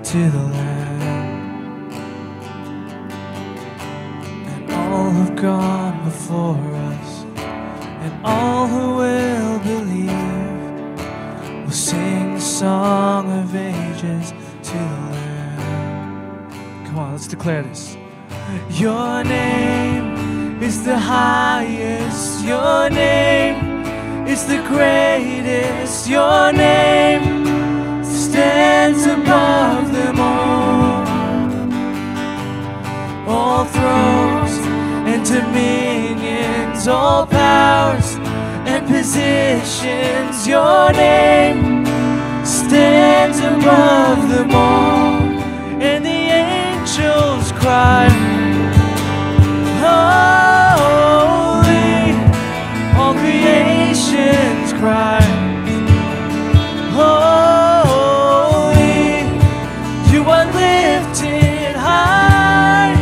to the Lamb. And all who've gone before us, and all who will believe, will sing the song of ages to the Lamb. Come on, let's declare this. Your name is the highest, your name is the greatest, your name stands above them all. All thrones and dominions, all powers and positions, your name stands above them all. And the angels cry, holy, all creations cry, holy, you are lifted high,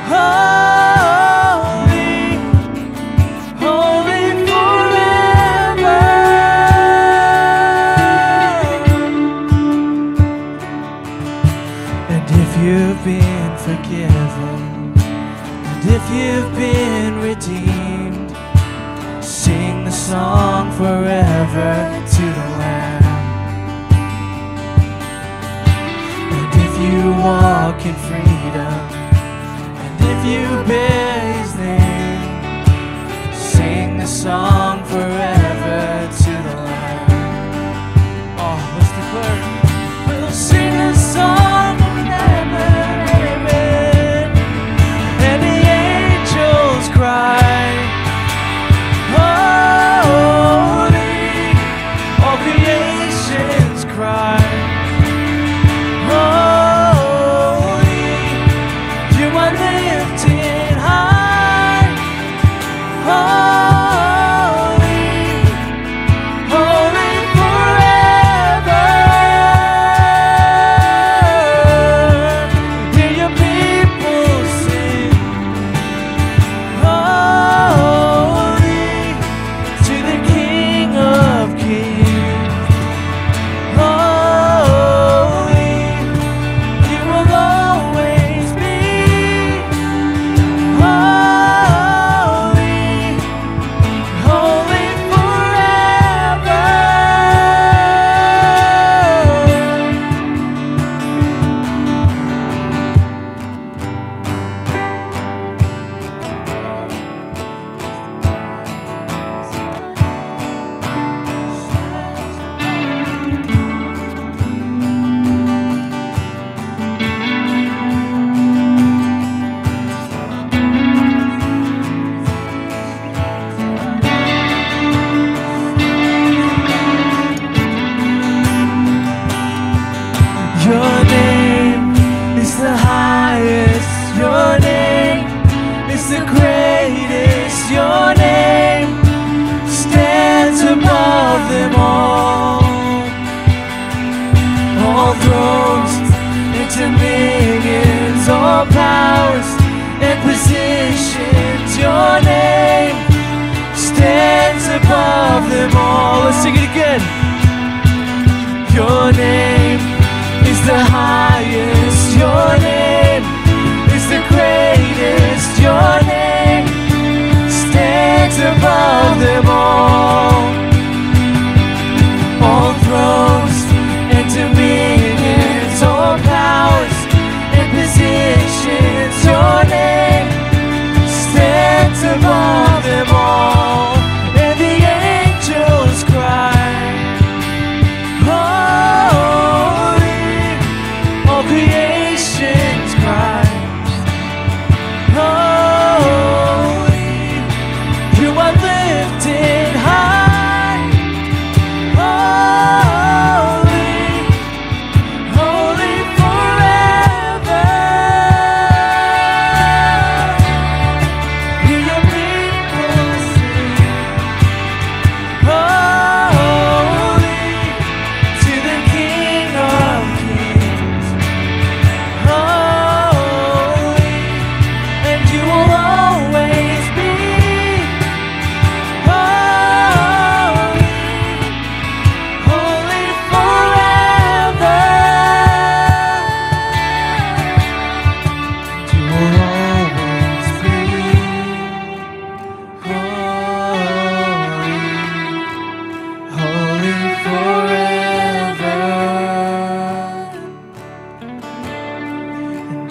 holy, holy forever. And if you've been forgiven, if you've been redeemed, sing the song forever to the Lamb. And if you walk in freedom, and if you bear His name, sing the song forever to the Lamb. Oh, let's declare it. We'll sing the song forever. Cry, holy, all creations cry, holy, you are lifted high, holy, holy forever. Hear your people sing, holy to the King of Kings. Holy, you will always be. Holy, holy forever. Your name is the highest, your name is the greatest, your name stands above them all. All thrones and dominions, all powers and positions, your name stands above them all. Let's sing it again. Your name is the highest, your name is the greatest, your name stands above them all. All thrones and dominions, all powers and positions, your name stands above them all. And the angels cry, holy, all creations cry, holy, you are lifted high, holy, holy forever.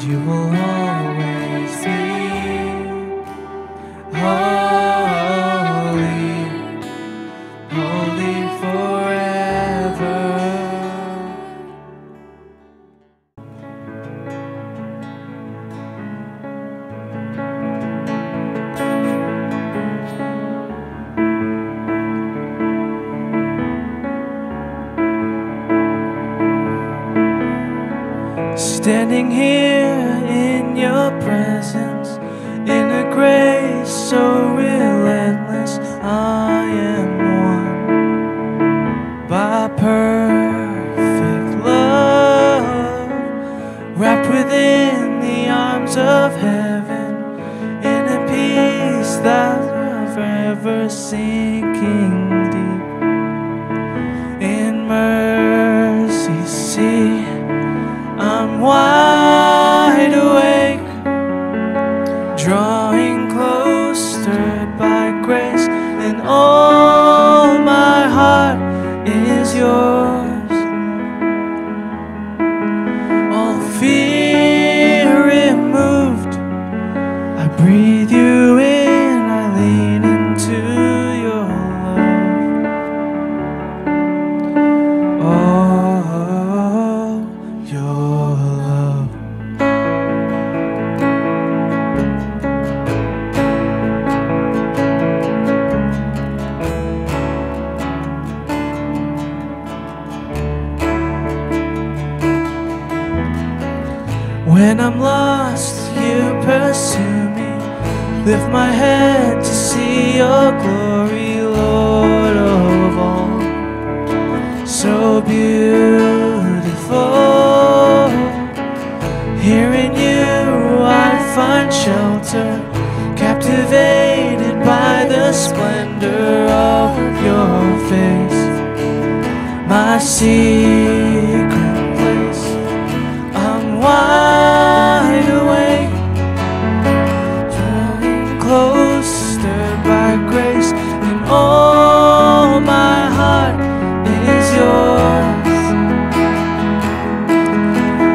you will always be holy, holy forever. Standing here in your presence, in a grace so relentless, I am won by perfect love, wrapped within the arms of heaven, in a peace that's forever sinking deep. In mercy, see, I'm wide awake, drawing close, stirred by grace, and all my heart is yours. All fear removed, I breathe you in, I lean into your love. Oh, your love. When I'm lost, you pursue me. Lift my head to see your glory, Lord of all. So beautiful. Here in you I find shelter, captivated by the splendor of your face. My secret place, I'm wide awake, drawing close, stirred by grace, and all my heart is yours.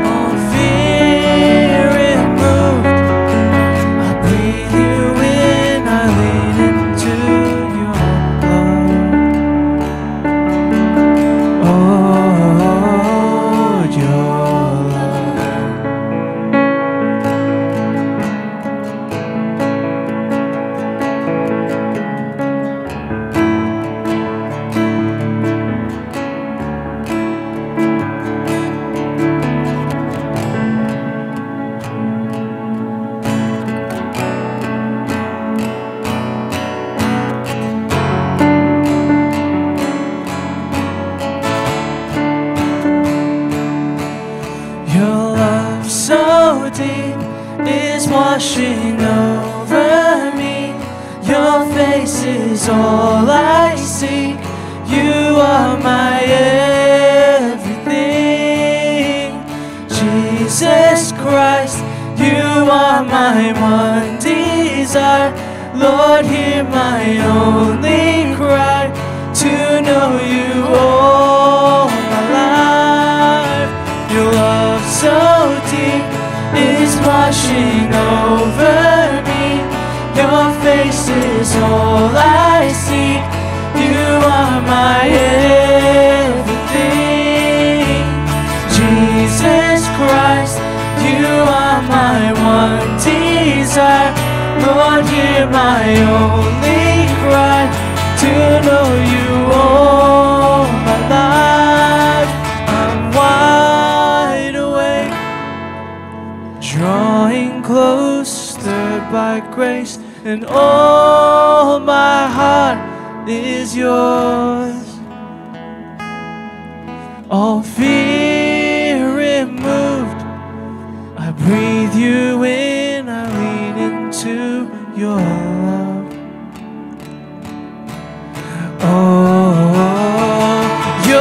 All fear removed, I breathe you in, I lean into your love. Oh, your love so deep is washing over me. Your face is all I seek. You are my everything. Jesus Christ, you are my one desire. Lord, hear my only cry, to know you all my life. Your love so deep is washing over me. Your face is all I seek. You are my everything. Jesus Christ, you are my one desire. Lord, hear my only cry, to know you all my life. I'm wide awake, drawing close, stirred by grace, and all my heart is yours. All fear removed, I breathe you in, I lean into your love. Oh, your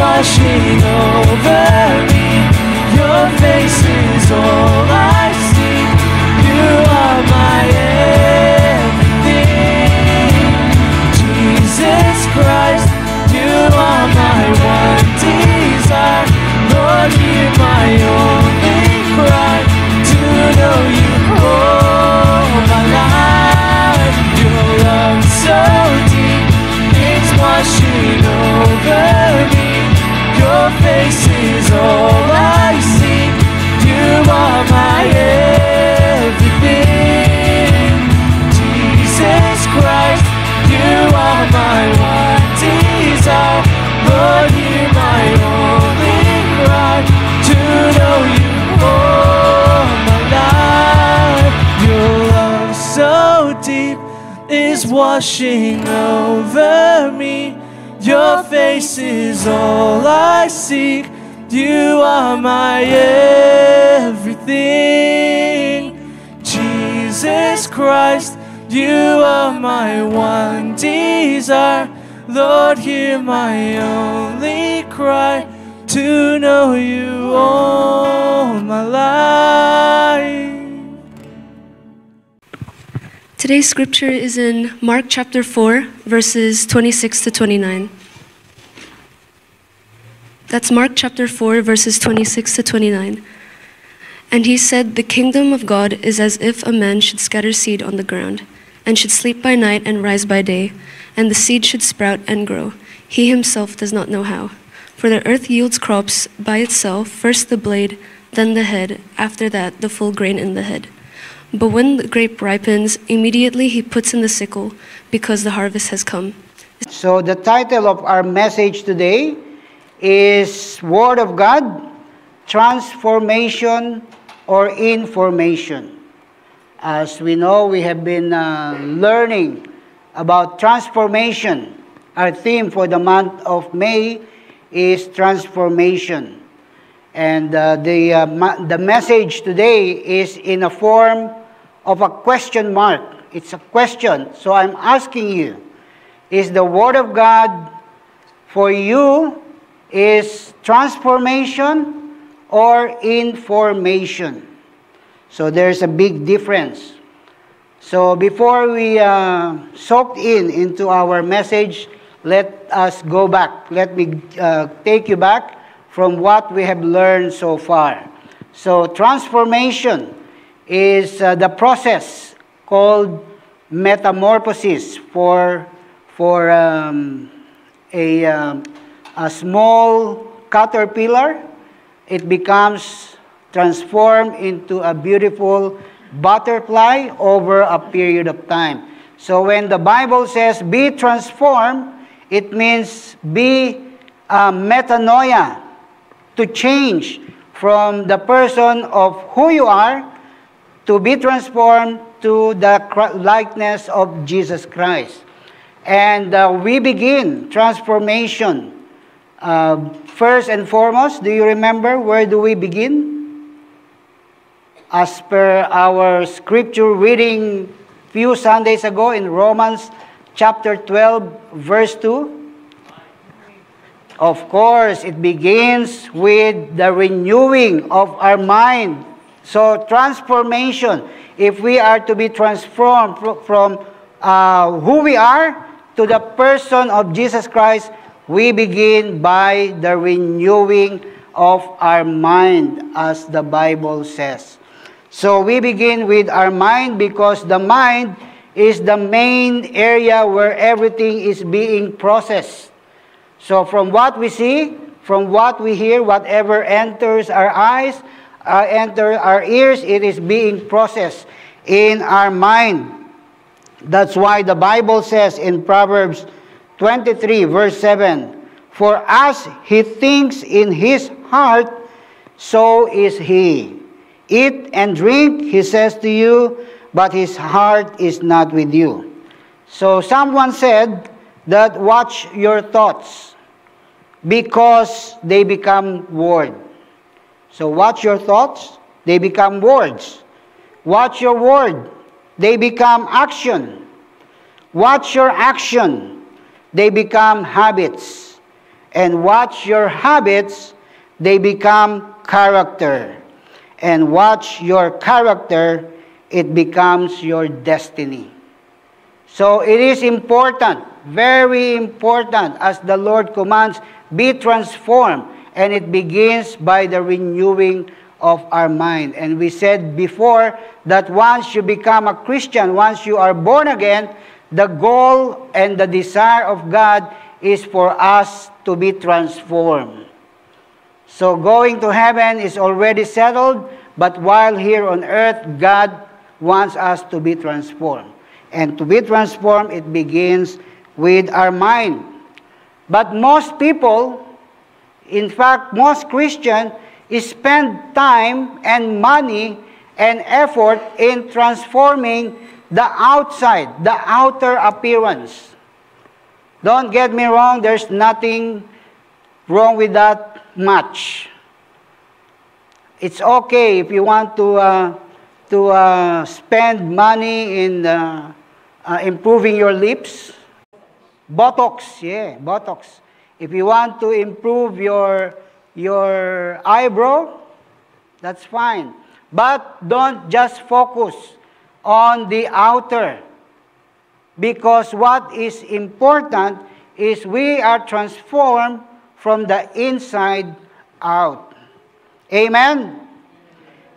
washing over me. Your face is all I see. You are my everything. Jesus Christ, you are my one desire. Lord, hear my only cry to know you all my life. Your love so deep, it's washing over me. Your face is all I see. You are my everything. Jesus Christ, you are my one desire. Lord, hear my only cry to know you all my life. Your love so deep is washing over me. Your face is all I seek. You are my everything. Jesus Christ, you are my one desire. Lord, hear my only cry to know you all my life. Today's scripture is in Mark chapter 4, verses 26 to 29. That's Mark chapter 4, verses 26 to 29. And he said, the kingdom of God is as if a man should scatter seed on the ground, and should sleep by night and rise by day, and the seed should sprout and grow. He himself does not know how. For the earth yields crops by itself, first the blade, then the head, after that the full grain in the head. But when the grape ripens, immediately he puts in the sickle, because the harvest has come. So the title of our message today is Word of God, Transformation or Information. As we know, we have been learning about transformation. Our theme for the month of May is transformation. And the message today is in a form of a question mark. It's a question. So I'm asking you, is the Word of God for you is transformation or information? So there's a big difference. So before we soak into our message, let us go back. Let me take you back from what we have learned so far. So transformation is the process called metamorphosis for a small caterpillar. It becomes transformed into a beautiful butterfly over a period of time. So when the Bible says be transformed, it means be metanoia, to change from the person of who you are to be transformed to the likeness of Jesus Christ. And we begin transformation. First and foremost, do you remember where do we begin? As per our scripture reading few Sundays ago in Romans chapter 12, verse 2. Of course, it begins with the renewing of our mind. So transformation, if we are to be transformed from who we are to the person of Jesus Christ, we begin by the renewing of our mind, as the Bible says. So we begin with our mind because the mind is the main area where everything is being processed. So from what we see, from what we hear, whatever enters our eyes, enters our ears, it is being processed in our mind. That's why the Bible says in Proverbs 23, verse 7, for as he thinks in his heart, so is he. Eat and drink, he says to you, but his heart is not with you. So someone said that watch your thoughts, because they become word. So watch your thoughts, they become words. Watch your word, they become action. Watch your action, they become habits. And watch your habits, they become character. And watch your character, it becomes your destiny. So it is important, very important, as the Lord commands, be transformed. And it begins by the renewing of our mind. And we said before that once you become a Christian, once you are born again, the goal and the desire of God is for us to be transformed. So going to heaven is already settled, but while here on earth, God wants us to be transformed. And to be transformed, it begins with our mind. But most people, in fact, most Christians, spend time and money and effort in transforming the outside, the outer appearance. Don't get me wrong, there's nothing wrong with that much. It's okay if you want to spend money in improving your lips. Botox, yeah, Botox. If you want to improve your eyebrow, that's fine. But don't just focus on the outer. Because what is important is we are transformed from the inside out. Amen?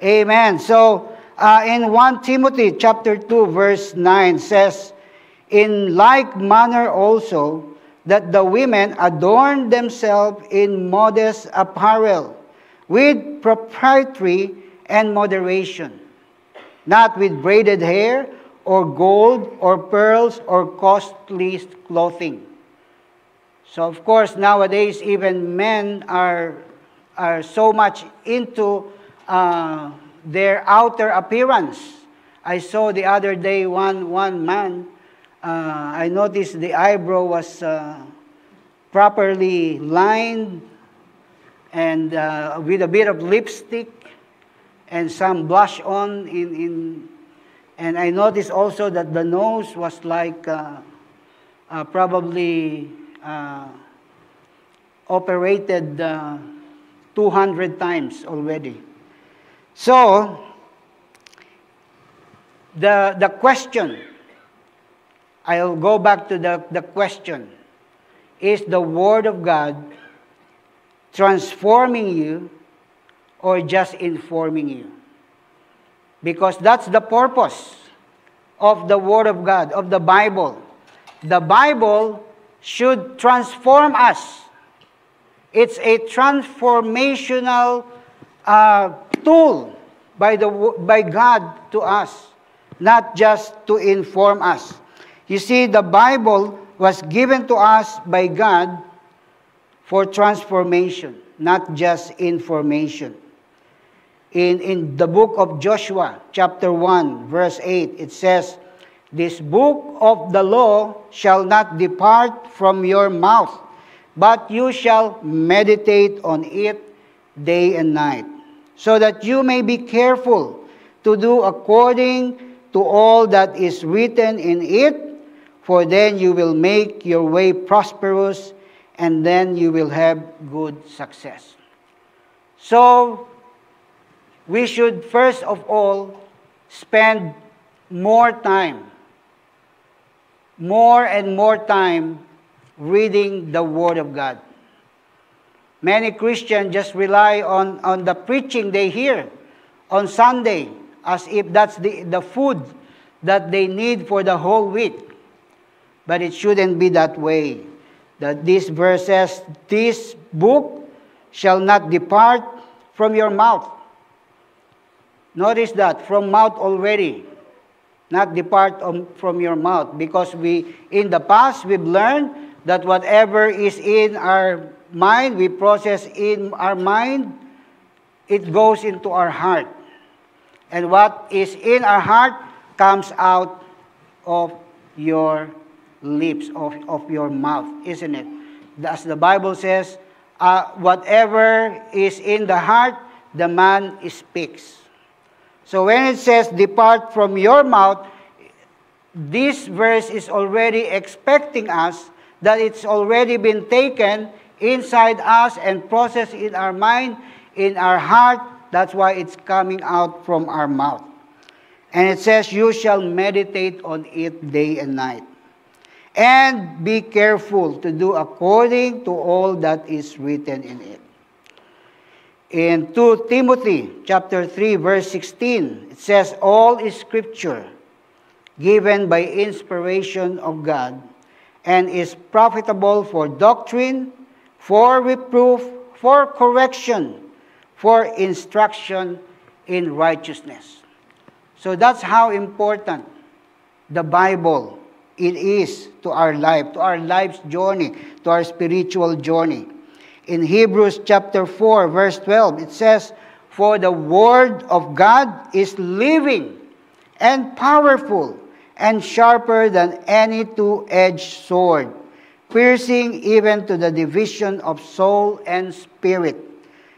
Amen. So, in 1 Timothy chapter 2, verse 9 says, in like manner also, that the women adorn themselves in modest apparel, with propriety and moderation, not with braided hair, or gold, or pearls, or costly clothing. So, of course, nowadays, even men are so much into their outer appearance. I saw the other day one man, I noticed the eyebrow was properly lined and with a bit of lipstick and some blush on and I noticed also that the nose was like probably operated 200 times already. So, the question, I'll go back to the question, is the Word of God transforming you or just informing you? Because that's the purpose of the Word of God, of the Bible. The Bible should transform us. It's a transformational tool by God to us, not just to inform us. You see, the Bible was given to us by God for transformation, not just information. In the book of Joshua, chapter 1, verse 8, it says, this book of the law shall not depart from your mouth, but you shall meditate on it day and night, so that you may be careful to do according to all that is written in it, for then you will make your way prosperous, and then you will have good success. So, we should first of all spend more and more time reading the Word of God. Many Christians just rely on the preaching they hear on Sunday as if that's the food that they need for the whole week. But it shouldn't be that way. That this verse says, this book shall not depart from your mouth. Notice that, from mouth already. Not depart from your mouth. Because in the past, we've learned that whatever is in our mind, we process in our mind, it goes into our heart. And what is in our heart comes out of your lips, of your mouth, isn't it? As the Bible says, whatever is in the heart, the man speaks. So when it says, depart from your mouth, this verse is already expecting us that it's already been taken inside us and processed in our mind, in our heart. That's why it's coming out from our mouth. And it says, you shall meditate on it day and night. And be careful to do according to all that is written in it. In 2 Timothy chapter 3, verse 16, it says, all is scripture given by inspiration of God and is profitable for doctrine, for reproof, for correction, for instruction in righteousness. So that's how important the Bible it is to our life, to our life's journey, to our spiritual journey. In Hebrews chapter 4, verse 12, it says, for the word of God is living and powerful and sharper than any two-edged sword, piercing even to the division of soul and spirit,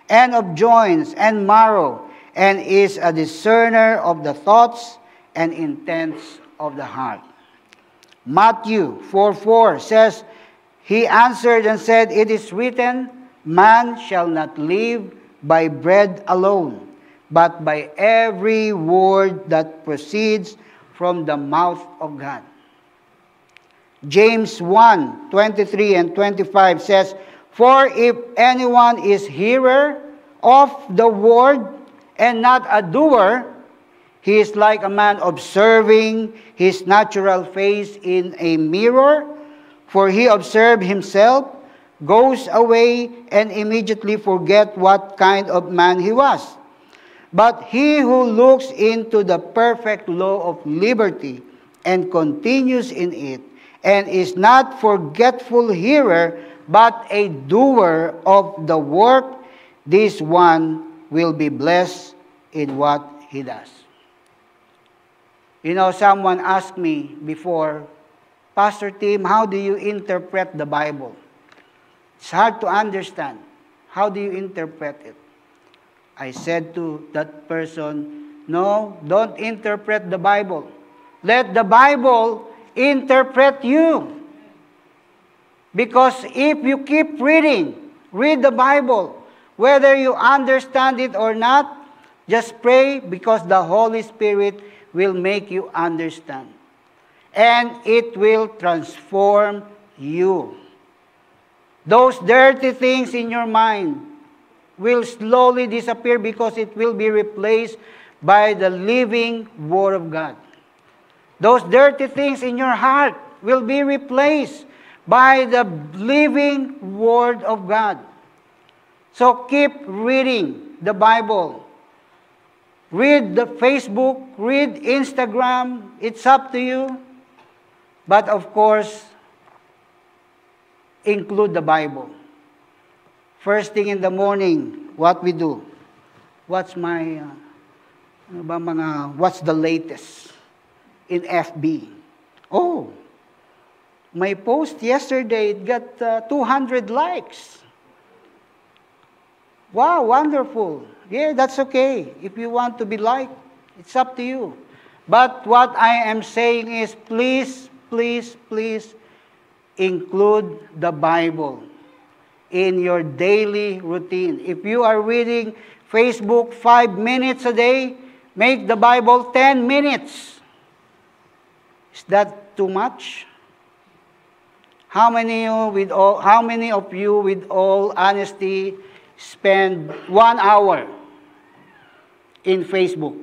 and of joints and marrow, and is a discerner of the thoughts and intents of the heart. Matthew 4:4 says, he answered and said, it is written, man shall not live by bread alone, but by every word that proceeds from the mouth of God. James 1:23 and 25 says, for if anyone is hearer of the word and not a doer, he is like a man observing his natural face in a mirror, for he observes himself, goes away, and immediately forget what kind of man he was. But he who looks into the perfect law of liberty and continues in it, and is not forgetful hearer, but a doer of the work, this one will be blessed in what he does. You know, someone asked me before, Pastor Tim, how do you interpret the Bible? It's hard to understand. How do you interpret it? I said to that person, no, don't interpret the Bible. Let the Bible interpret you. Because if you keep read the Bible, whether you understand it or not, just pray because the Holy Spirit will make you understand. And it will transform you. Those dirty things in your mind will slowly disappear because it will be replaced by the living Word of God. Those dirty things in your heart will be replaced by the living Word of God. So keep reading the Bible. Read the Facebook, read Instagram, it's up to you. But of course, include the Bible. First thing in the morning, what we do? What's the latest in FB? Oh, my post yesterday, it got 200 likes. Wow, wonderful. Yeah, that's okay. If you want to be liked, it's up to you. But what I am saying is, please, please, please, include the Bible in your daily routine. If you are reading Facebook 5 minutes a day, make the Bible 10 minutes. Is that too much? How many of you, with all honesty, spend 1 hour in Facebook?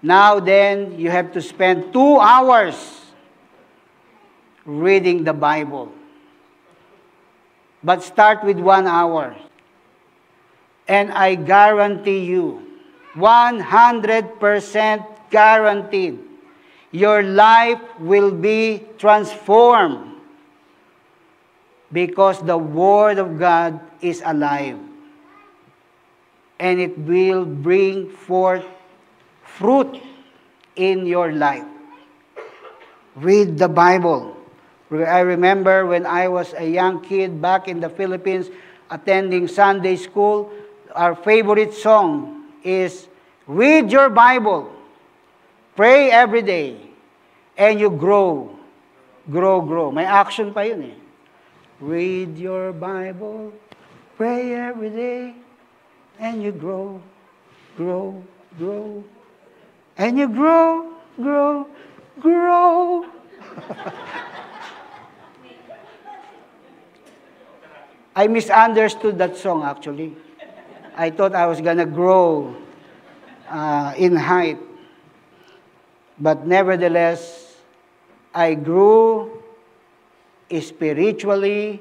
Now then, you have to spend 2 hours reading the Bible. But start with 1 hour. And I guarantee you, 100% guaranteed, your life will be transformed because the Word of God is alive. And it will bring forth fruit in your life. Read the Bible. I remember when I was a young kid back in the Philippines attending Sunday school, our favorite song is, read your Bible, pray every day, and you grow. Grow. May action pa yun eh. Read your Bible, pray every day, and you grow, grow, grow. And you grow, grow, grow. I misunderstood that song actually. I thought I was going to grow in height. But nevertheless, I grew spiritually.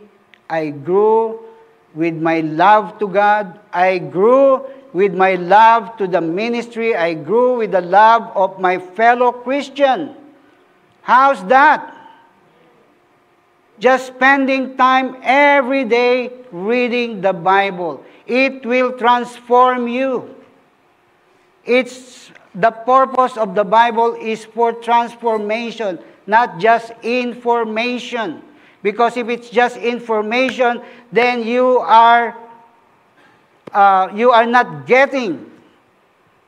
I grew with my love to God. I grew with my love to the ministry. I grew with the love of my fellow Christian. How's that? Just spending time every day reading the Bible. It will transform you. It's the purpose of the Bible is for transformation, not just information. Because if it's just information, then you are not getting.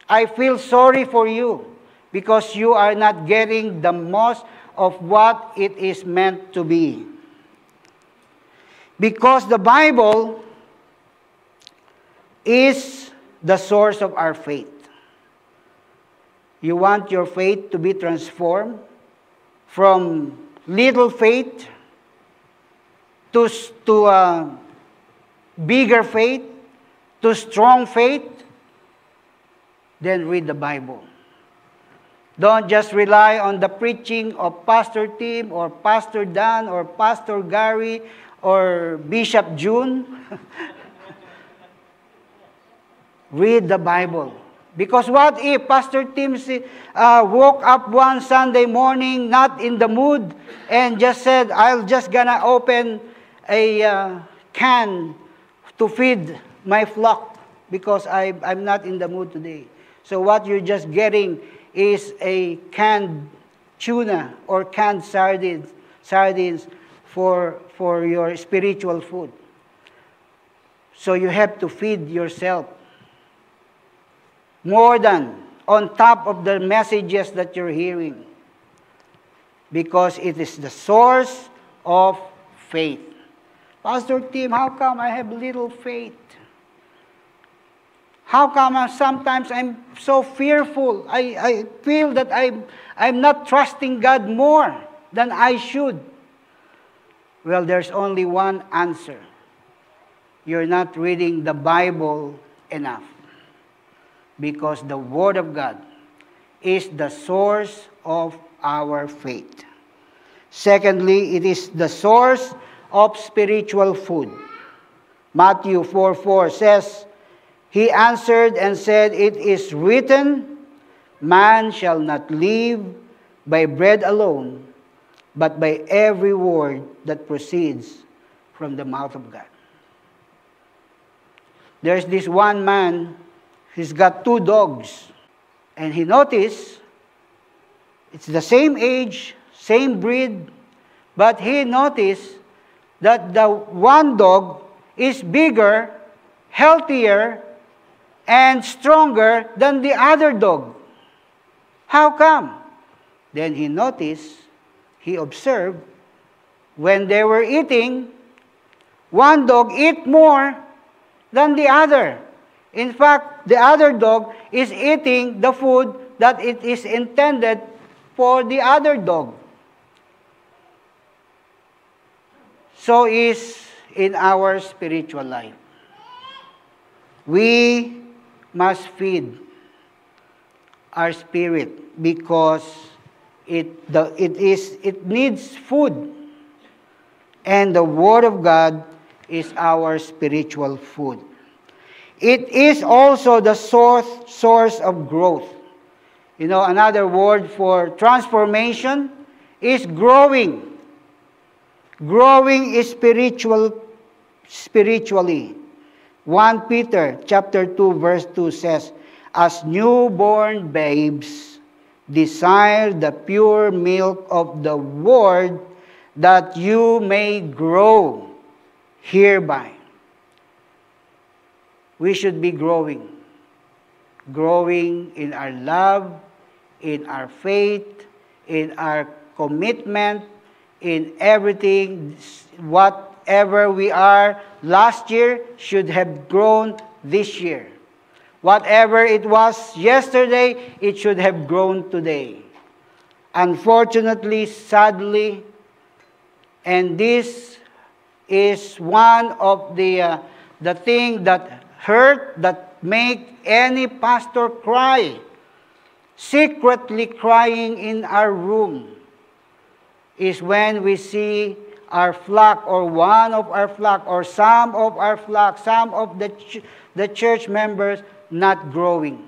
I feel sorry for you because you are not getting the most of what it is meant to be. Because the Bible is the source of our faith. You want your faith to be transformed from little faith to bigger faith, to strong faith, then read the Bible. Don't just rely on the preaching of Pastor Tim or Pastor Dan or Pastor Gary or Bishop June. Read the Bible. Because what if Pastor Tim woke up one Sunday morning not in the mood and just said, I'll just gonna open a can to feed my flock because I'm not in the mood today. So what you're just getting is a canned tuna or canned sardines for your spiritual food. So you have to feed yourself more than on top of the messages that you're hearing, because it is the source of faith. Pastor Tim, how come I have little faith? How come sometimes I'm so fearful? I feel that I'm not trusting God more than I should. Well, there's only one answer. You're not reading the Bible enough. Because the Word of God is the source of our faith. Secondly, it is the source of spiritual food. Matthew 4:4 says, He answered and said, It is written, Man shall not live by bread alone, but by every word that proceeds from the mouth of God. There's this one man, he's got 2 dogs. And he noticed, it's the same age, same breed, but he noticed that the one dog is bigger, healthier, and stronger than the other dog. How come? Then he noticed, he observed, when they were eating, one dog ate more than the other. In fact, the other dog is eating the food that it is intended for the other dog. So is in our spiritual life. We must feed our spirit because it needs food. And the Word of God is our spiritual food. It is also the source of growth. You know, another word for transformation is growing. Growing is spiritually. 1 Peter chapter 2 verse 2 says, As newborn babes desire the pure milk of the Word, that you may grow hereby. We should be growing. Growing in our love, in our faith, in our commitment, in everything, whatever we are last year should have grown this year. Whatever it was yesterday, it should have grown today. Unfortunately, sadly, and this is one of the thing that hurt, that make any pastor cry, secretly crying in our room, is when we see our flock, or one of our flock, or some of our flock, some of the church members not growing.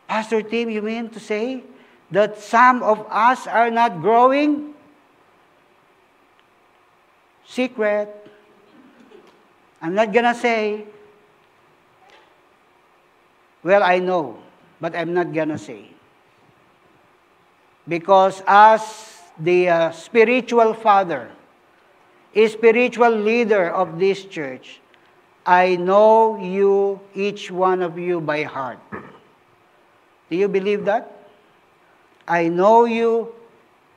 Pastor Tim, you mean to say that some of us are not growing? Secret. I'm not gonna say. Well, I know, but I'm not gonna say. Because as the spiritual father, a spiritual leader of this church, I know you, each one of you, by heart. Do you believe that? I know you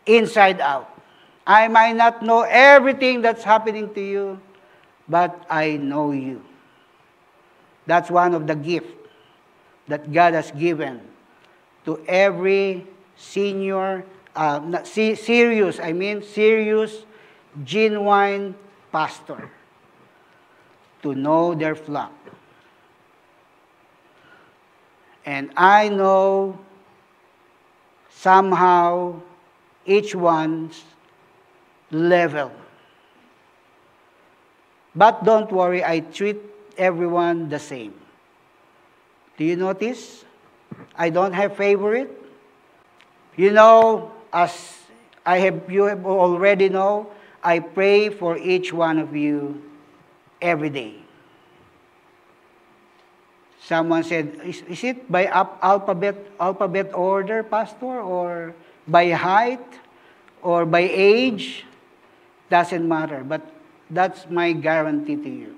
inside out. I might not know everything that's happening to you, but I know you. That's one of the gifts that God has given to every senior, serious, genuine pastor, to know their flock. And I know somehow each one's level. But don't worry, I treat everyone the same. Do you notice? I don't have favorite. You know, as you have already know, I pray for each one of you every day. Someone said, is it by alphabet order, Pastor, or by height, or by age? Doesn't matter, but that's my guarantee to you.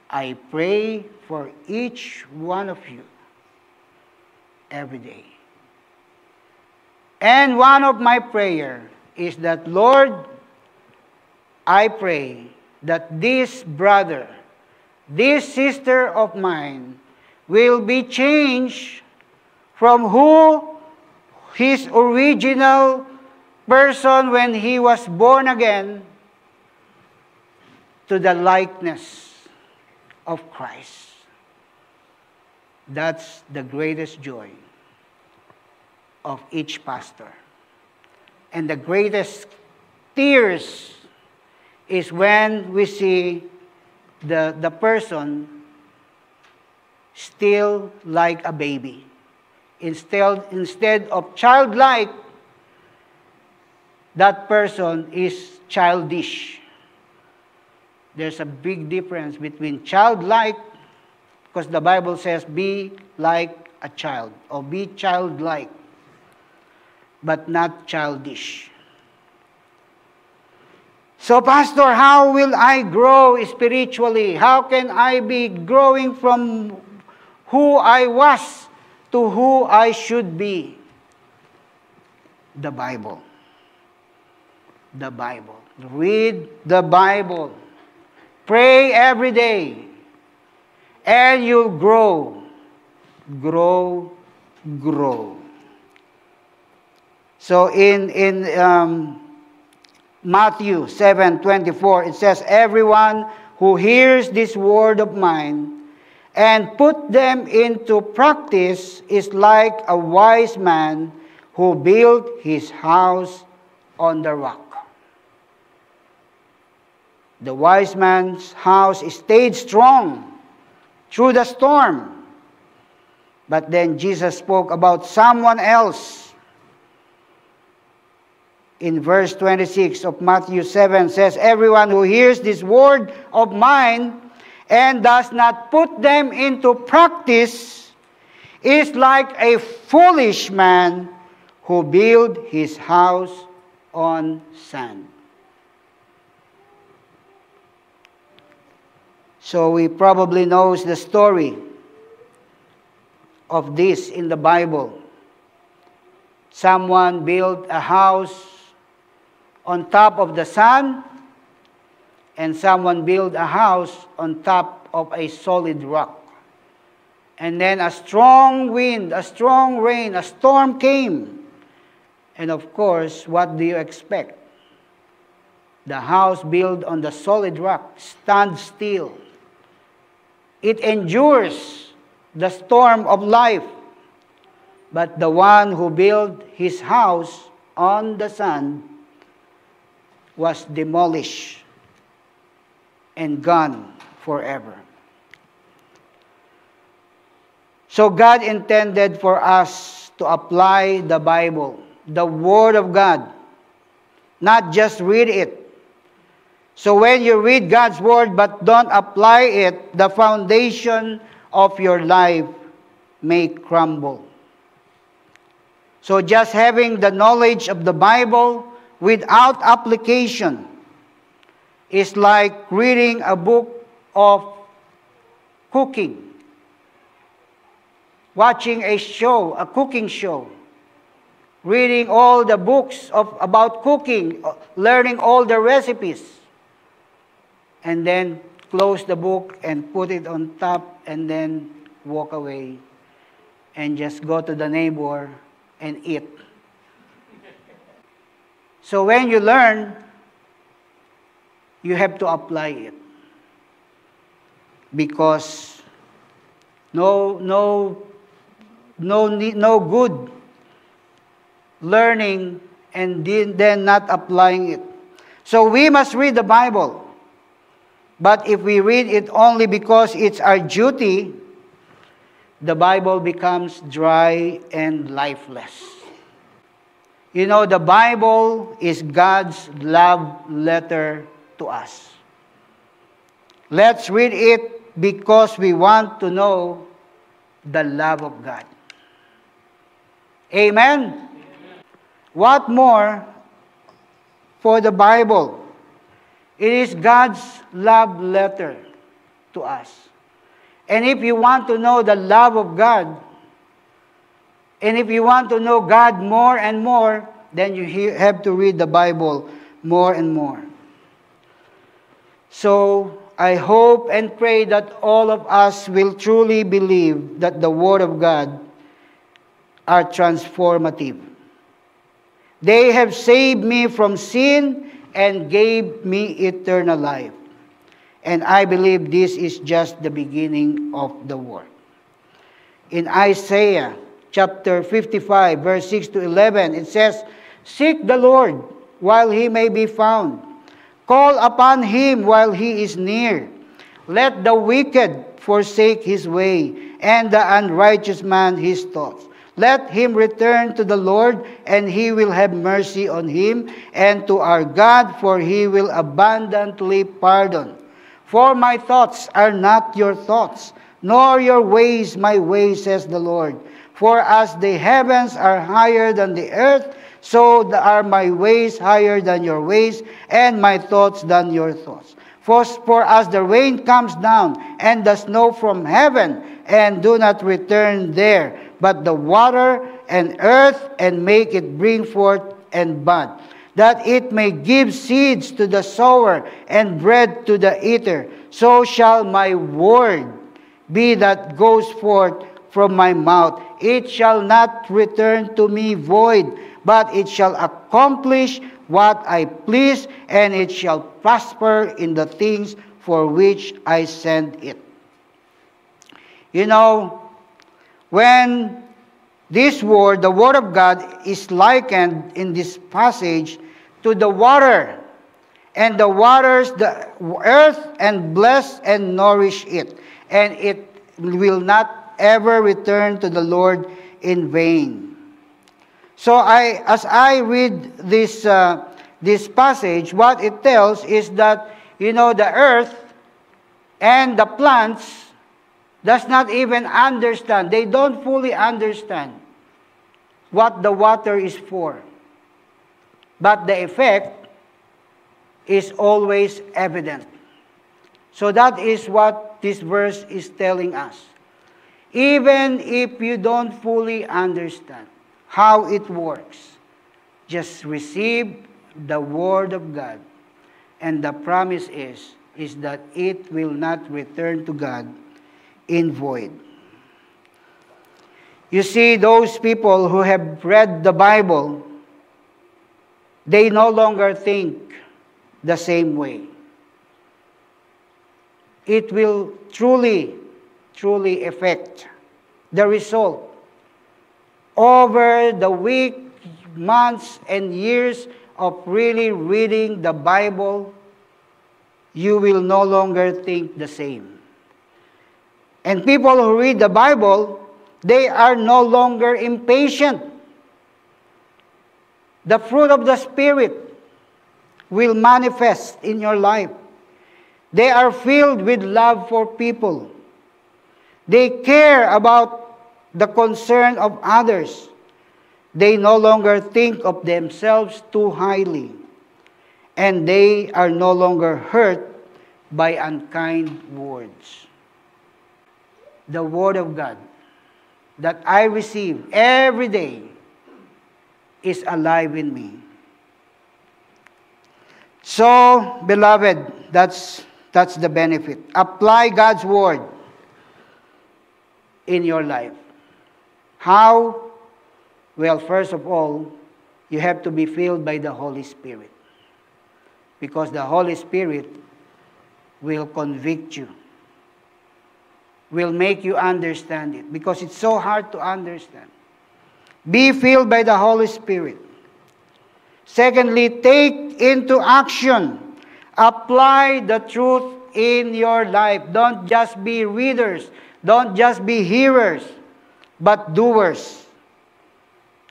I pray for each one of you every day. And one of my prayer is that, Lord, I pray that this brother, this sister of mine will be changed from who his original person when he was born again to the likeness of Christ. That's the greatest joy of each pastor. And the greatest tears is when we see the person still like a baby. Instead of childlike, that person is childish. There's a big difference between childlike, because the Bible says be like a child, or be childlike, but not childish. So, Pastor, how will I grow spiritually? How can I be growing from who I was to who I should be? The Bible. The Bible. Read the Bible. Pray every day. And you'll grow. Grow. Grow. So in Matthew 7:24, it says, everyone who hears this word of mine and put them into practice is like a wise man who built his house on the rock. The wise man's house stayed strong through the storm. But then Jesus spoke about someone else. In verse 26 of Matthew 7 says, everyone who hears this word of mine and does not put them into practice is like a foolish man who built his house on sand. So we probably knows the story of this in the Bible. Someone built a house on top of the sun, and someone built a house on top of a solid rock. And then a strong wind, a strong rain, a storm came. And of course, what do you expect? The house built on the solid rock stands still. It endures the storm of life. But the one who built his house on the sand was demolished and gone forever. So God intended for us to apply the Bible, the Word of God, not just read it. So when you read God's Word but don't apply it, the foundation of your life may crumble. So just having the knowledge of the Bible without application is like reading a book of cooking, watching a show, a cooking show, reading all the books about cooking, learning all the recipes, and then close the book and put it on top and then walk away and just go to the neighbor and eat. So when you learn, you have to apply it. Because no good learning and then not applying it. So we must read the Bible. But if we read it only because it's our duty, the Bible becomes dry and lifeless. You know, the Bible is God's love letter to us. Let's read it because we want to know the love of God. Amen? What more for the Bible? It is God's love letter to us. And if you want to know the love of God, and if you want to know God more and more, then you have to read the Bible more and more. So, I hope and pray that all of us will truly believe that the Word of God are transformative. They have saved me from sin and gave me eternal life. And I believe this is just the beginning of the work. In Isaiah chapter 55, verse 6 to 11, it says, "Seek the Lord while he may be found. Call upon him while he is near. Let the wicked forsake his way, and the unrighteous man his thoughts. Let him return to the Lord, and he will have mercy on him, and to our God, for he will abundantly pardon. For my thoughts are not your thoughts, nor your ways my ways, says the Lord. For as the heavens are higher than the earth, so are my ways higher than your ways, and my thoughts than your thoughts. For as the rain comes down, and the snow from heaven, and do not return there, but the water and earth, and make it bring forth and bud, that it may give seeds to the sower, and bread to the eater, so shall my word be that goes forth from my mouth. It shall not return to me void, but it shall accomplish what I please, and it shall prosper in the things for which I send it." You know, when this word, the Word of God, is likened in this passage to the water, and the waters, the earth, and bless and nourish it, and it will not ever return to the Lord in vain. So as I read this passage, what it tells is that, you know, the earth and the plants does not even understand. They don't fully understand what the water is for. But the effect is always evident. So that is what this verse is telling us. Even if you don't fully understand how it works, just receive the Word of God. And the promise is that it will not return to God in void. You see, those people who have read the Bible, they no longer think the same way. It will truly affect the result. Over the week, months, and years of really reading the Bible, you will no longer think the same. And people who read the Bible, they are no longer impatient. The fruit of the Spirit will manifest in your life. They are filled with love for people. They care about the concern of others. They no longer think of themselves too highly. And they are no longer hurt by unkind words. The Word of God that I receive every day is alive in me. So, beloved, that's the benefit. Apply God's Word in your life. How? Well, first of all, you have to be filled by the Holy Spirit. Because the Holy Spirit will convict you, will make you understand it. Because it's so hard to understand. Be filled by the Holy Spirit. Secondly, take into action. Apply the truth in your life. Don't just be readers. Don't just be hearers, but doers.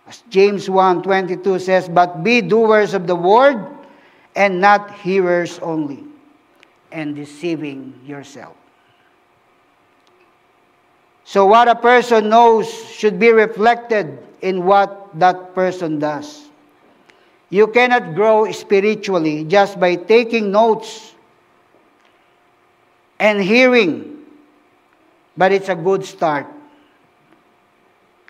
As James 1:22 says, but be doers of the word and not hearers only, and deceiving yourself. So what a person knows should be reflected in what that person does. You cannot grow spiritually just by taking notes and hearing, but it's a good start.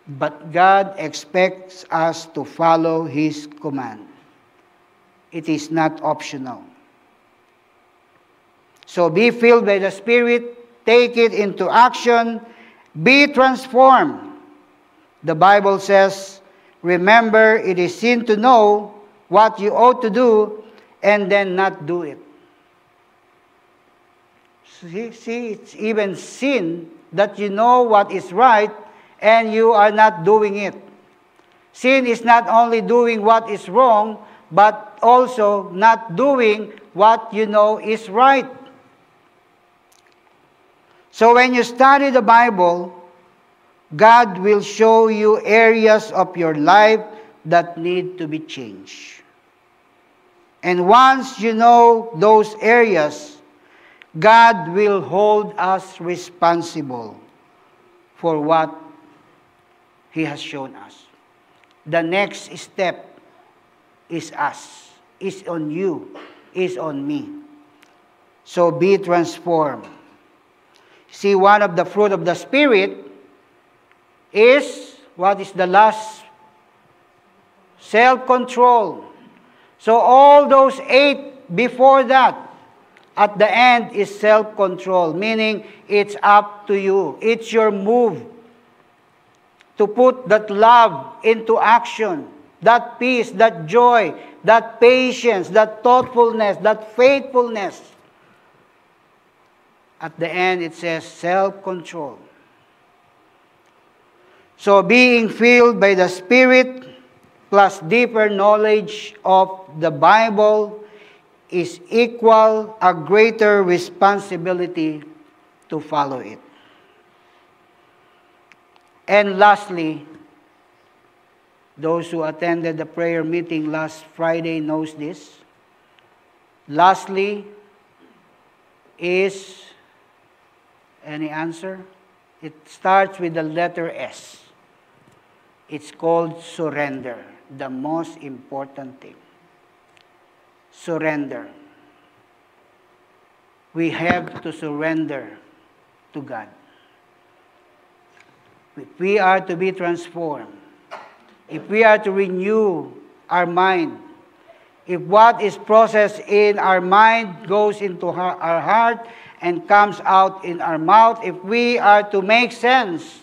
But God expects us to follow His command. It is not optional. So be filled by the Spirit, take it into action, be transformed. The Bible says, remember, it is sin to know what you ought to do and then not do it. See, it's even sin that you know what is right and you are not doing it. Sin is not only doing what is wrong, but also not doing what you know is right. So when you study the Bible, God will show you areas of your life that need to be changed. And once you know those areas, God will hold us responsible for what He has shown us. The next step is us, is on you, is on me. So be transformed. See, one of the fruit of the Spirit is, what is the last? Self-control. So all those 8 before that, at the end is self-control, meaning it's up to you. It's your move to put that love into action, that peace, that joy, that patience, that thoughtfulness, that faithfulness. At the end, it says self-control. So being filled by the Spirit plus deeper knowledge of the Bible is equal a greater responsibility to follow it. And lastly, those who attended the prayer meeting last Friday knows this. Lastly is, any answer? It starts with the letter S. It's called surrender, the most important thing. Surrender. We have to surrender to God. If we are to be transformed, if we are to renew our mind, if what is processed in our mind goes into our heart and comes out in our mouth, if we are to make sense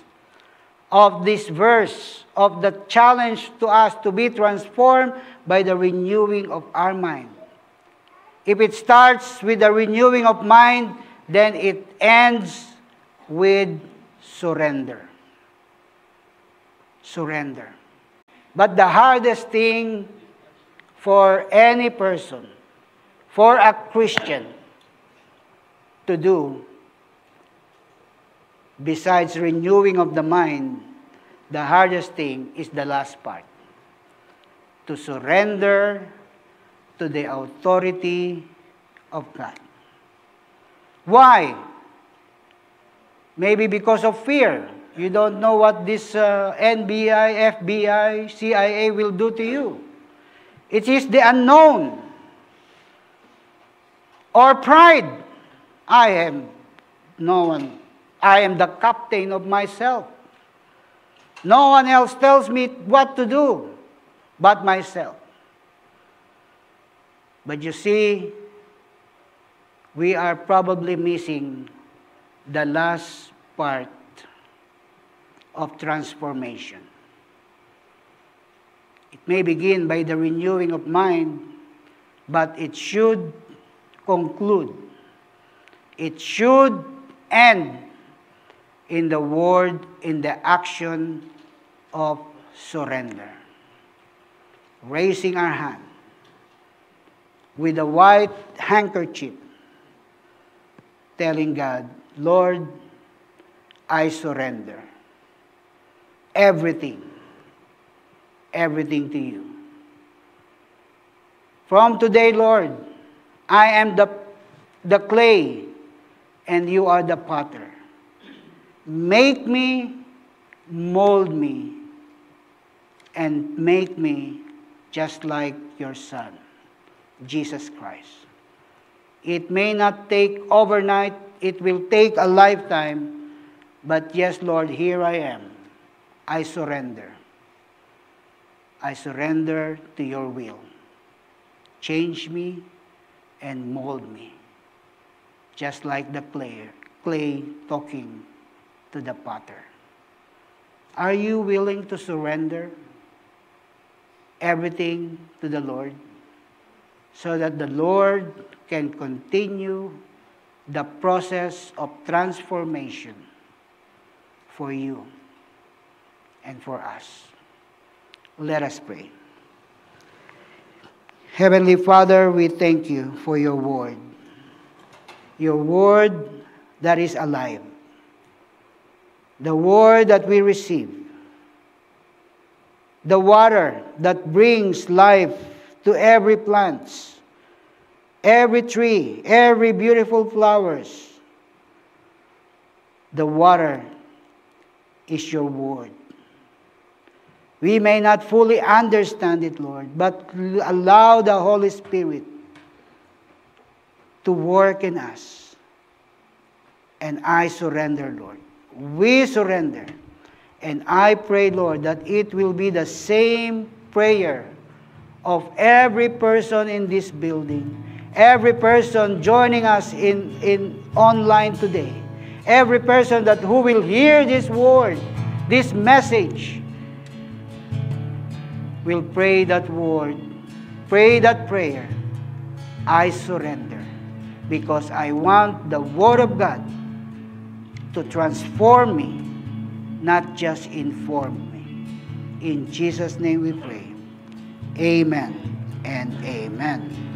of this verse, of the challenge to us to be transformed by the renewing of our mind. If it starts with the renewing of mind, then it ends with surrender. Surrender. But the hardest thing for any person, for a Christian to do, besides renewing of the mind, the hardest thing is the last part. To surrender to the authority of God. Why? Maybe because of fear. You don't know what this NBI, FBI, CIA will do to you. It is the unknown. Or pride. I am no one. I am the captain of myself. No one else tells me what to do but myself. But you see, we are probably missing the last part of transformation. It may begin by the renewing of mind, but it should conclude. It should end in the word, in the action of surrender. Raising our hand with a white handkerchief, telling God, Lord, I surrender. Everything to you. From today, Lord, I am the clay and you are the potter. Make me, mold me, and make me just like your Son, Jesus Christ. It may not take overnight, it will take a lifetime, but yes, Lord, here I am. I surrender. I surrender to your will. Change me and mold me, just like the clay talking to the potter. Are you willing to surrender everything to the Lord so that the Lord can continue the process of transformation for you and for us? Let us pray. Heavenly Father, we thank you for your word that is alive, the word that we receive, the water that brings life to every plant, every tree, every beautiful flowers. The water is your word. We may not fully understand it, Lord, but allow the Holy Spirit to work in us. And I surrender, Lord. We surrender. And I pray, Lord, that it will be the same prayer of every person in this building, every person joining us in online today, every person who will hear this word, this message, will pray that word, pray that prayer. I surrender, because I want the Word of God to transform me, not just inform me. In Jesus' name we pray. Amen and amen.